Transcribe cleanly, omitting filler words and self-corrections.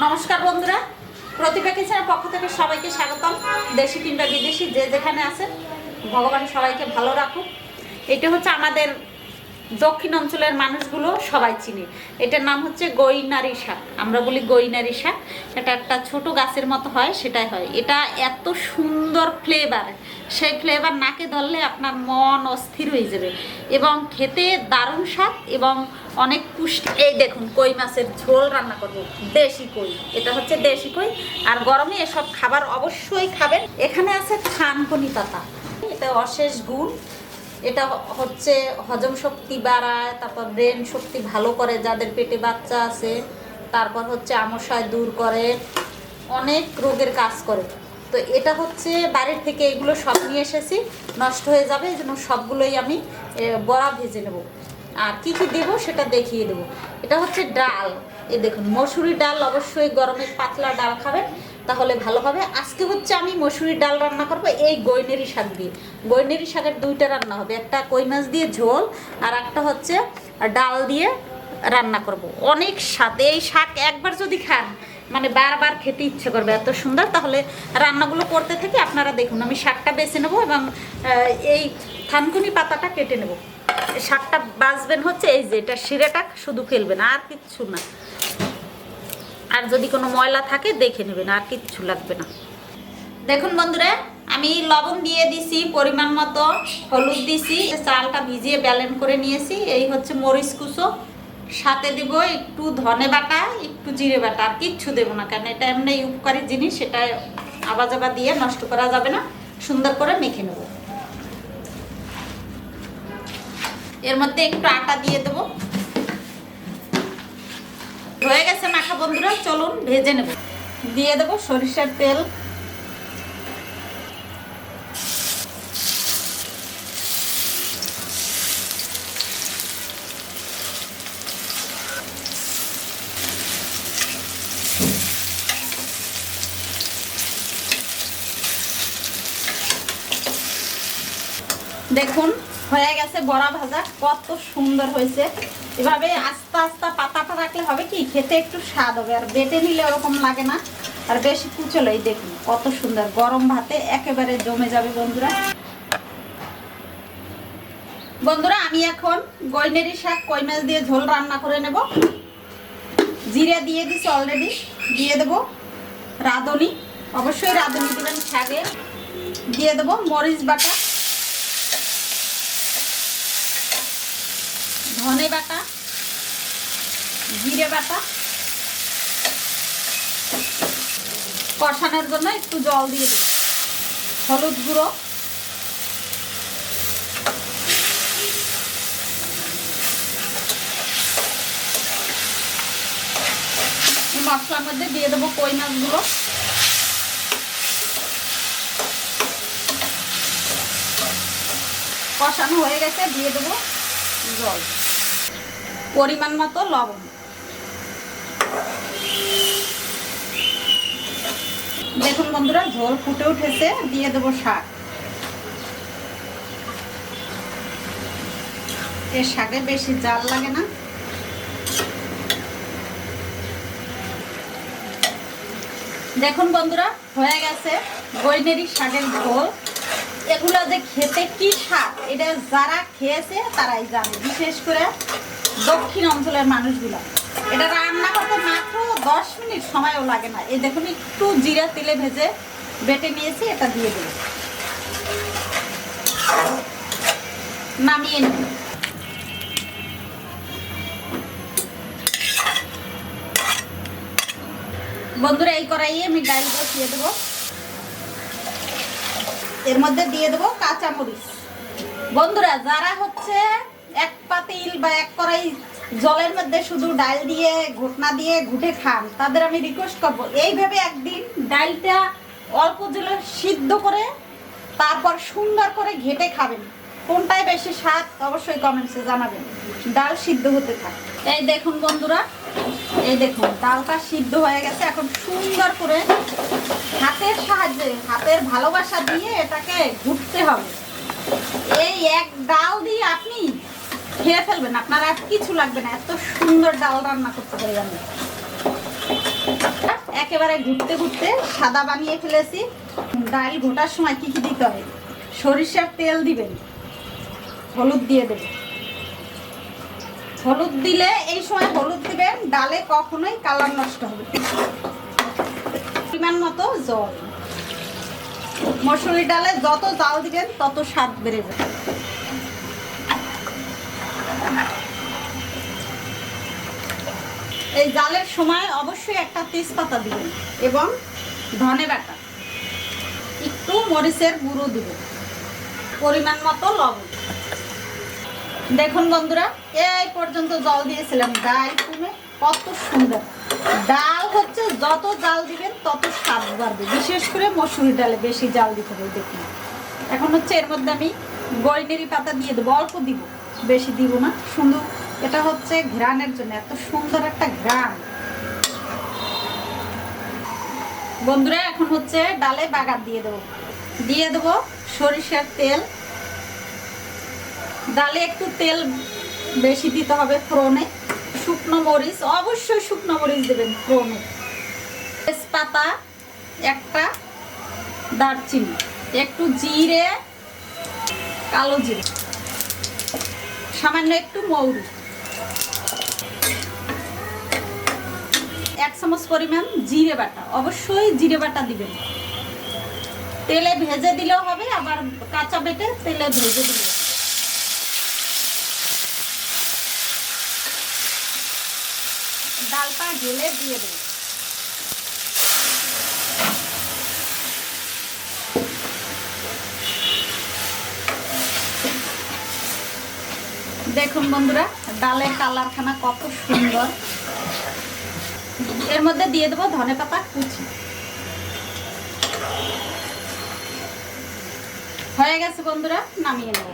নমস্কার বন্ধুরা, প্রতিভা কিচেনের পক্ষ থেকে সবাইকে স্বাগতম। দেশি কিংবা বিদেশি যে যেখানে আছেন, ভগবান সবাইকে ভালো রাখুক। এটা হচ্ছে আমাদের দক্ষিণ অঞ্চলের মানুষগুলো সবাই চিনে। এটার নাম হচ্ছে গৈনারি শাক, আমরা বলি গৈনারি শাক। এটা একটা ছোট গাছের মতো হয়, সেটাই হয়। এটা এত সুন্দর ফ্লেভার, সেই ফ্লেভার নাকে ধরলে আপনার মন অস্থির হয়ে যাবে এবং খেতে দারুণ স্বাদ এবং অনেক পুষ্টি। এই দেখুন, কই মাছের ঝোল রান্না করব, দেশি কই। এটা হচ্ছে দেশি কই, আর গরমে এসব খাবার অবশ্যই খাবেন। এখানে আছে থানকুনি পাতা, এটা অশেষ গুণ। এটা হচ্ছে হজম শক্তি বাড়ায়, তারপর ব্রেন শক্তি ভালো করে যাদের পেটে বাচ্চা আছে, তারপর হচ্ছে আমাশয় দূর করে, অনেক রোগের কাজ করে। তো এটা হচ্ছে বাড়ির থেকে এগুলো সব নিয়ে এসেছি, নষ্ট হয়ে যাবে, এই জন্য সবগুলোই আমি বড়া ভেজে নেব। আর কী কী দেবো সেটা দেখিয়ে দেবো। এটা হচ্ছে ডাল, এই দেখুন মসুরি ডাল, অবশ্যই গরমের পাতলা ডাল খাবেন তাহলে ভালো হবে। আজকে হচ্ছে আমি মসুরি ডাল রান্না করবো এই গৈনেরি শাক দিয়ে। গৈনেরি শাকের দুইটা রান্না হবে, একটা কই মাছ দিয়ে ঝোল আর একটা হচ্ছে ডাল দিয়ে রান্না করব। অনেক স্বাদ, এই শাক একবার যদি খান মানে বারবার খেতে ইচ্ছে করবে, এত সুন্দর। তাহলে রান্নাগুলো করতে থেকে আপনারা দেখুন। আমি শাকটা বেছে নেবো এবং এই থানকুনি পাতাটা কেটে নেব। শাকটা বাছবেন হচ্ছে এই যে এটা শিরাটা শুধু ফেলবেন, আর কিচ্ছু না। আর যদি কোনো ময়লা থাকে দেখে নেবেন, আর কিচ্ছু লাগবে না। দেখুন বন্ধুরা, আমি লবণ দিয়ে দিছি পরিমাণ মতো, হলুদ দিছি, চালটা ভিজিয়ে ব্যালেন্ড করে নিয়েছি। এই হচ্ছে মরিচ কুচো, সাথে দিব একটু ধনে বাটা, একটু জিরে বাটা, আর কিচ্ছু দেবো না, কারণ এটা এমনি উপকারী জিনিস, সেটা আবা জাবা দিয়ে নষ্ট করা যাবে না। সুন্দর করে মেখে নেব। এর মধ্যে একটু আটা দিয়ে দেবো। হয়ে গেছে মাখা বন্ধুরা, চলুন ভেজে নেব। দিয়ে দেবো সরিষার তেল, দেখুন হয়ে গেছে বড়া ভাজা, কত সুন্দর হয়েছে। এভাবে আস্তে আস্তে পাতাটা রাখলে হবে কি, খেতে একটু স্বাদ হবে, আর বেটে নিলে ওরকম লাগে না, আর বেশি কুচলেই। দেখুন কত সুন্দর, গরম ভাতে একেবারে জমে যাবে বন্ধুরা। বন্ধুরা আমি এখন গৈনেরি শাক কই মাছ দিয়ে ঝোল রান্না করে নেব। জিরে দিয়ে দিছি অলরেডি, দিয়ে দেবো রাঁধুনি, অবশ্যই রাঁধুনি দেবেন শাকে। দিয়ে দেবো মরিচ বাটা, ধনে বাটা, জিরে বাটা। কষানোর জন্য একটু জল দিয়ে দেব, হলুদ গুঁড়ো, মশলার মধ্যে দিয়ে দেবো কই মাছগুলো। কষানো হয়ে গেছে, দিয়ে দেবো জল, পরিমাণ মতো লবণ। দেখুন বন্ধুরা ঝোল ফুটে উঠেছে, দিয়ে দেবো শাক। এর শাকে বেশি জাল লাগে না। দেখুন বন্ধুরা হয়ে গেছে গৈনেরি শাকের ঝোল। এগুলো যে খেতে কি স্বাদ, এটা যারা খেয়েছে তারাই জানে, বিশেষ করে দক্ষিণ অঞ্চলের মানুষগুলো। এটা রান্না করতে মাত্র 10 মিনিট সময়ও লাগে না। এই দেখুন একটু জিরা তেলে ভেজে বেটে নিয়েছি, এটা দিয়ে দেব, নামিয়ে নেব। বন্ধুরা এই কড়াইয়ে আমি ডাল বসিয়ে দেবো। এর মধ্যে দিয়ে দেবো কাঁচামরিচ। বন্ধুরা যারা হচ্ছে এক পাতিল বা এক কড়াই জলের মধ্যে শুধু ডাল দিয়ে ঘুটনা দিয়ে ঘুটে খান, তাদের আমি রিকোয়েস্ট করবো এইভাবে একদিন ডালটা অল্প জলে সিদ্ধ করে তারপর সুন্দর করে ঘেটে খাবেন। কোনটাই বেশি স্বাদ অবশ্যই কমেন্টসে জানাবেন। ডাল সিদ্ধ হতে থাকে। এই দেখুন বন্ধুরা, এই দেখুন ডালটা সিদ্ধ হয়ে গেছে। এখন সুন্দর করে হাতের সাহায্যে, হাতের ভালোবাসা দিয়ে এটাকে ঘুটতে হবে। এই এক ডাল দিয়ে আপনি খেয়ে ফেলবেন, আপনার আর কিছু লাগবে না। এত সুন্দর ডাল রান্না করতে পারি আমি। একেবারে ঘুরতে ঘুরতে সাদা বানিয়ে ফেলেছি। ডাল ঘোটার সময় কি কি দিতে হবে? সরিষার তেল দিবেন, হলুদ দিয়ে দেবেন। হলুদ দিলে এই সময় হলুদ দিবেন, ডালে কখনোই কালার নষ্ট হবে। পরিমাণ মতো জল, মসুরি ডালে যত জাল দিবেন তত স্বাদ বেড়ে যাবে। এই জালের সময় অবশ্যই একটা তেজপাতা দিবেন এবং ধনে বাটা, একটু মরিচের গুঁড়ো দিবেন, পরিমাণ মতো লবণ। দেখুন বন্ধুরা, এই পর্যন্ত জল দিয়েছিলাম, ডাল কমে কত সুন্দর। ডাল হচ্ছে যত জাল দিবেন তত স্বাদ বাড়বে, বিশেষ করে মসুরি ডালে বেশি জাল দিতে হবে। দেখুন এখন হচ্ছে এর মধ্যে আমি গয়নেরি পাতা দিয়ে দেবো, অল্প দিব, বেশি দিব না। সুন্দর, এটা হচ্ছে ঘ্রাণের জন্য, এত সুন্দর একটা ঘ্রাণ। বন্ধুরা এখন হচ্ছে ডালে বাগার দিয়ে দেবো সরিষার তেল। ডালে একটু তেল বেশি দিতে হবে ফোড়নে। শুকনো মরিচ, অবশ্যই শুকনো মরিচ দেবেন ফোড়নে। তেজপাতা একটা, দারচিনি, একটু জিরে, কালো জিরে, সামান্য একটু মৌরি, 1 চামচ পরিমাণ জিরে বাটা, অবশ্যই জিরে বাটা দিবেন। তেলে ভেজে দিলেও হবে, আবার কাঁচা বেটে তেলে ভেজে দিলেও হবে। ডালটা ঢেলে দিয়ে দেব। দেখুন বন্ধুরা, ডালের কালারখানা কত সুন্দর। এর মধ্যে দিয়ে দেবো ধনেপাতা কুচি। হয়ে গেছে বন্ধুরা, নামিয়ে নেব।